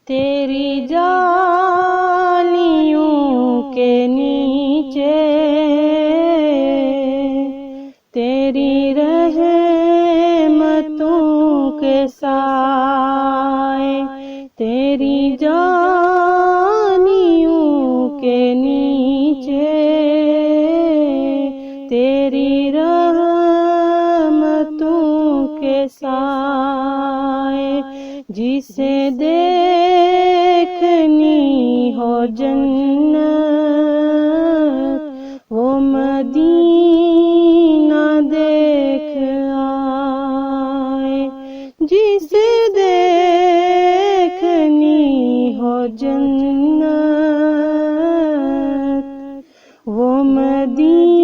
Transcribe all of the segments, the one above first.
تیری جالیوں کے نیچے تیری رحمتوں کے سائے، تیری جالیوں کے نیچے تیری رحمتوں کے سائے، جسے دیکھنی ہو جنت وہ مدینہ دیکھ آئے، جسے دیکھنی ہو جنت وہ مدینہ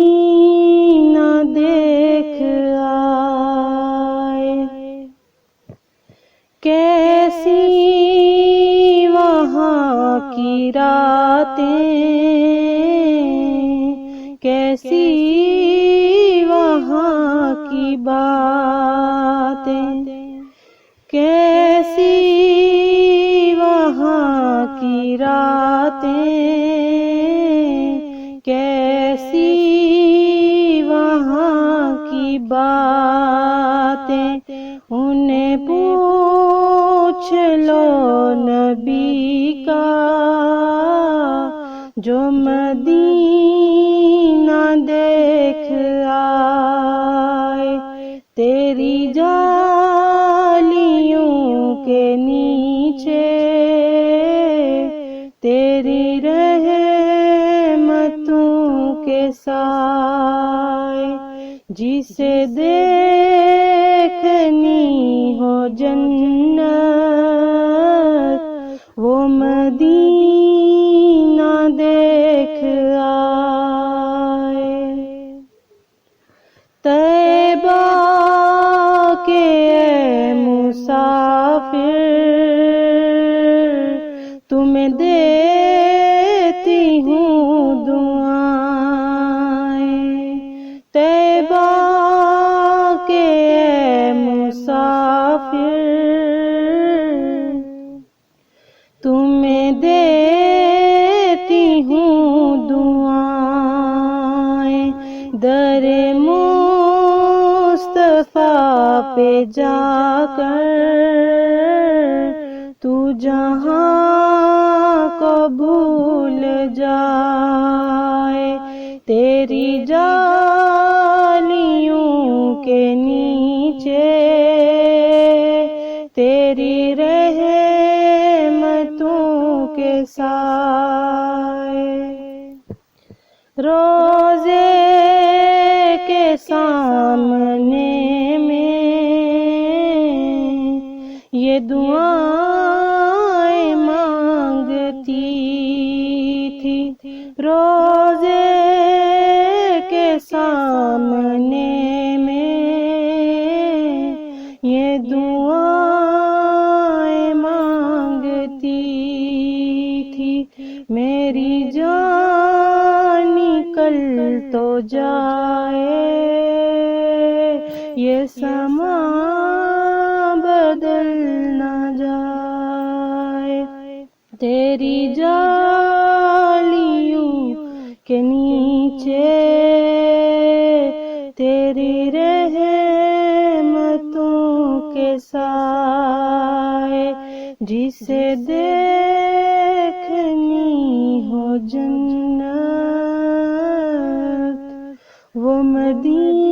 دیکھ آئے۔ کیسی وہاں کی راتیں، کیسی وہاں کی باتیں، کیسی وہاں کی راتیں، کیسی وہاں کی باتیں، انہیں پوچھ لو نبی کا جو مدینہ دیکھ آئے، تیری جالیوں کے نیچے تیری رحمتوں کے سائے، جسے دیکھنی ہو جنت وہ مدینہ دیکھ آئے۔ طیبہ کے اے مسافر تمہیں دیتی ہوں دعائیں، طیبہ کے اے مسافر تمہیں دیتی ہوں دعائیں، در مصطفیٰ پہ جا کر تو جہاں کو بھول جائے، تیری جالیوں کے نیچے تیری رحمتوں کے سائے، روزے کے سامنے میں یہ دعائیں مانگتی تھی، روزے کے سامنے میں یہ دعائیں مانگتی تھی، میری جان نکل تو جائے یہ سما بدل نہ جائے، تیری جالیوں کے نیچے تیری رحمتوں کے سائے، جسے دیکھنی ہو جنت وہ مدینہ